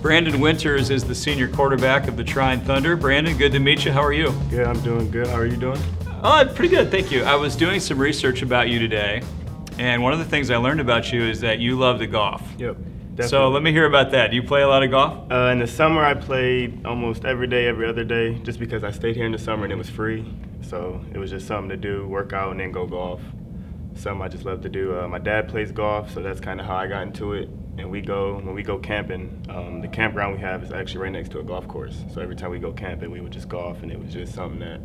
Brandon Winters is the senior quarterback of the Trine Thunder. Brandon, good to meet you. How are you? Yeah, I'm doing good. How are you doing? Oh, pretty good, thank you. I was doing some research about you today, and one of the things I learned about you is that you love to golf. Yep, definitely. So let me hear about that. Do you play a lot of golf? In the summer, I played almost every day, every other day, just because I stayed here in the summer and it was free. So it was just something to do, work out, and then go golf. Something I just love to do. My dad plays golf, so that's kind of how I got into it. And when we go camping, the campground we have is actually right next to a golf course. So every time we go camping, we would just golf, and it was just something that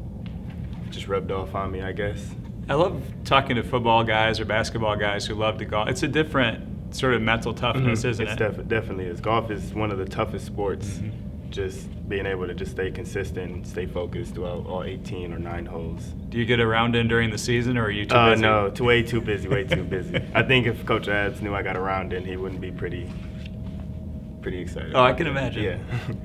just rubbed off on me, I guess. I love talking to football guys or basketball guys who love to golf. It's a different sort of mental toughness, isn't it? It definitely is. Golf is one of the toughest sports. Just being able to just stay consistent, stay focused throughout all 18 or 9 holes. Do you get a round in during the season, or are you too busy? No, way too busy, way too busy. I think if Coach Abs knew I got a round in, he wouldn't be pretty excited. Oh, I can imagine. Yeah.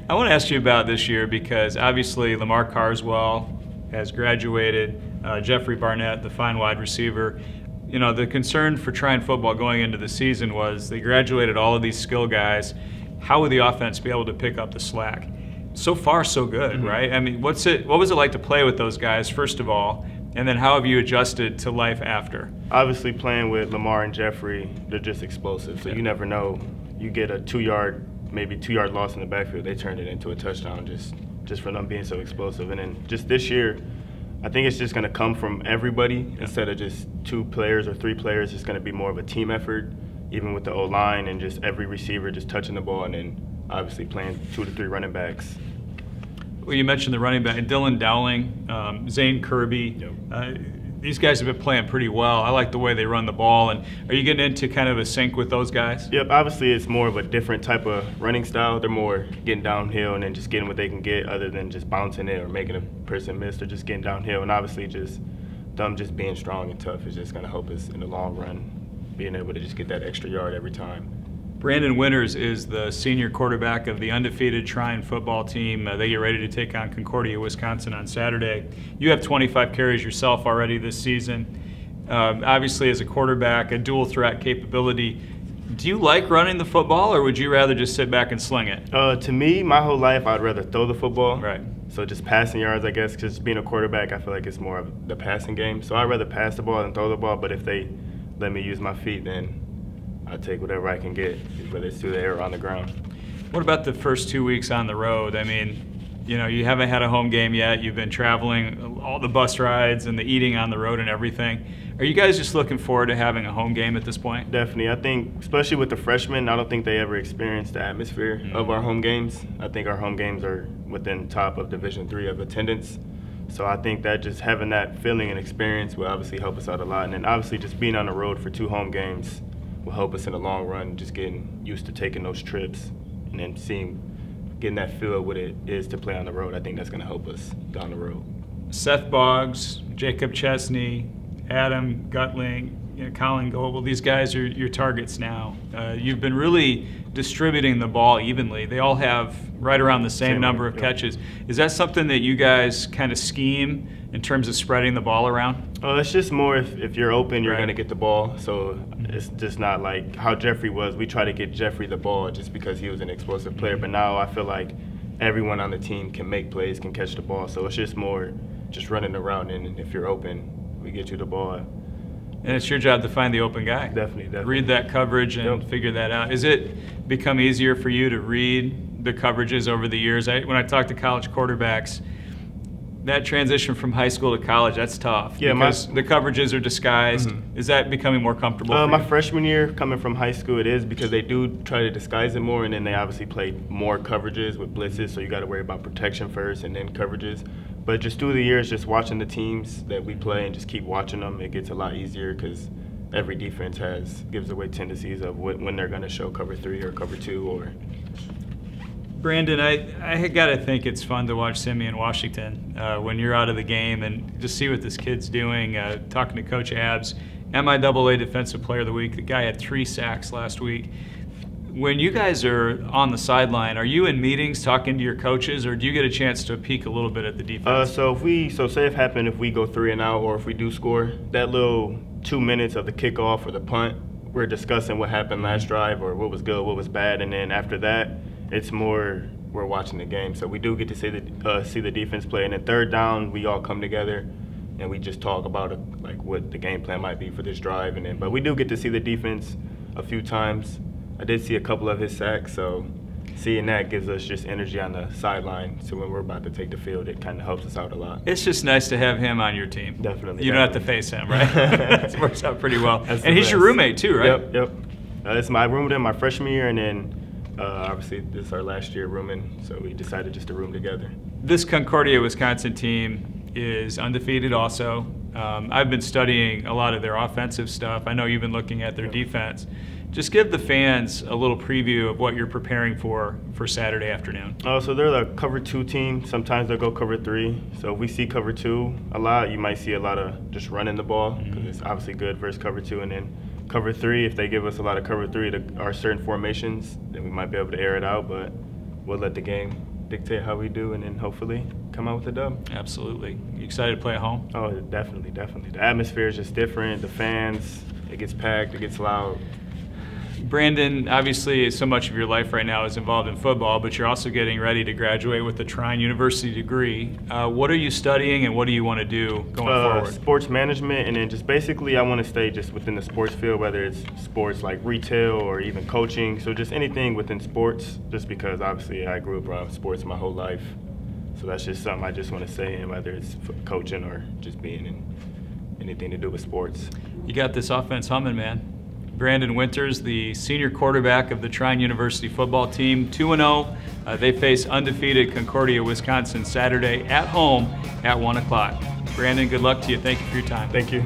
I want to ask you about this year because obviously Lamar Carswell has graduated, Jeffrey Barnett, the fine wide receiver. You know, the concern for Trine football going into the season was they graduated all of these skill guys. How would the offense be able to pick up the slack? So far, so good, right? I mean, what was it like to play with those guys, first of all, and then how have you adjusted to life after? Obviously, playing with Lamar and Jeffrey, they're just explosive, so you never know. You get a 2-yard, maybe 2-yard loss in the backfield, they turned it into a touchdown just for them being so explosive. And then just this year, I think it's just going to come from everybody instead of just 2 players or 3 players. It's going to be more of a team effort, even with the O-line and just every receiver just touching the ball, and then obviously playing 2 to 3 running backs. Well, you mentioned the running back, Dylan Dowling, Zane Kirby. These guys have been playing pretty well. I like the way they run the ball. And are you getting into kind of a sync with those guys? Yep, obviously it's more of a different type of running style. They're more getting downhill and then just getting what they can get other than just bouncing it or making a person miss. They're just getting downhill, and obviously just them just being strong and tough is just going to help us in the long run, being able to just get that extra yard every time. Brandon Winters is the senior quarterback of the undefeated Trine football team. They get ready to take on Concordia, Wisconsin on Saturday. You have 25 carries yourself already this season. Obviously, as a quarterback, a dual threat capability. Do you like running the football, or would you rather just sit back and sling it? To me, my whole life, I'd rather throw the football. Right. So just passing yards, I guess, because being a quarterback, I feel like it's more of the passing game. So I'd rather pass the ball than throw the ball, but if they let me use my feet, then I take whatever I can get, whether it's through the air or on the ground. What about the first 2 weeks on the road? I mean, you know, you haven't had a home game yet. You've been traveling, all the bus rides and the eating on the road and everything. Are you guys just looking forward to having a home game at this point? Definitely. I think, especially with the freshmen, I don't think they ever experienced the atmosphere of our home games. I think our home games are within top of Division III of attendance. So I think that just having that feeling and experience will obviously help us out a lot. And then obviously just being on the road for 2 home games will help us in the long run, just getting used to taking those trips and then getting that feel of what it is to play on the road. I think that's going to help us down the road. Seth Boggs, Jacob Chesney, Adam Gutling, Colin Goebel, these guys are your targets now. You've been really distributing the ball evenly. They all have right around the same number of catches. Is that something that you guys kind of scheme in terms of spreading the ball around? It's just more if you're open, you're going to get the ball. So it's just not like how Jeffrey was. We try to get Jeffrey the ball just because he was an explosive player. But now I feel like everyone on the team can make plays, can catch the ball. So it's just more just running around, and if you're open, we get you the ball. And it's your job to find the open guy. Definitely. Read that coverage and figure that out. Is it become easier for you to read the coverages over the years? When I talk to college quarterbacks, that transition from high school to college, that's tough. Yeah, because the coverages are disguised. Is that becoming more comfortable for my you? freshman year, coming from high school, it is, because they do try to disguise it more, and then they obviously play more coverages with blitzes, so you got to worry about protection first and then coverages. But just through the years, just watching the teams that we play and just keep watching them, it gets a lot easier because every defense gives away tendencies of when they're going to show cover 3 or cover 2 or. Brandon, I got to think it's fun to watch Simeon Washington when you're out of the game and just see what this kid's doing. Talking to Coach Abs, MIAA Defensive Player of the Week. The guy had 3 sacks last week. When you guys are on the sideline, are you in meetings talking to your coaches, or do you get a chance to peek a little bit at the defense? So say if happen if we go 3 and out, or if we do score, that little 2 minutes of the kickoff or the punt, we're discussing what happened last drive or what was good, what was bad, and then after that, It's more we're watching the game. So we do get to see the defense play. And then third down, we all come together and we just talk about like what the game plan might be for this drive. But we do get to see the defense a few times. I did see a couple of his sacks, so seeing that gives us just energy on the sideline. So when we're about to take the field, it kind of helps us out a lot. It's just nice to have him on your team. Definitely. You don't have to face him, right? It works out pretty well. And he's best. your roommate too, right? Yep. It's my room with him my freshman year, and then obviously this is our last year rooming, so we decided just to room together. This Concordia, Wisconsin team is undefeated also. I've been studying a lot of their offensive stuff. I know you've been looking at their defense. Just give the fans a little preview of what you're preparing for Saturday afternoon. So they're the cover 2 team. Sometimes they'll go cover 3. So if we see cover 2 a lot, you might see a lot of just running the ball, because it's obviously good versus cover 2. And then cover 3, if they give us a lot of cover 3 to our certain formations, then we might be able to air it out. But we'll let the game dictate how we do, and then hopefully come out with a dub. Absolutely. You excited to play at home? Oh, definitely. The atmosphere is just different. The fans, it gets packed, it gets loud. Brandon, obviously so much of your life right now is involved in football, but you're also getting ready to graduate with a Trine University degree. What are you studying and what do you want to do going forward? Sports management, and then just basically I want to stay just within the sports field, whether it's sports like retail or even coaching. So just anything within sports, just because obviously I grew up around sports my whole life. So that's just something I just want to stay in, whether it's coaching or just being in anything to do with sports. You got this offense humming, man. Brandon Winters, the senior quarterback of the Trine University football team, 2-0. They face undefeated Concordia, Wisconsin, Saturday at home at 1 o'clock. Brandon, good luck to you. Thank you for your time. Thank you.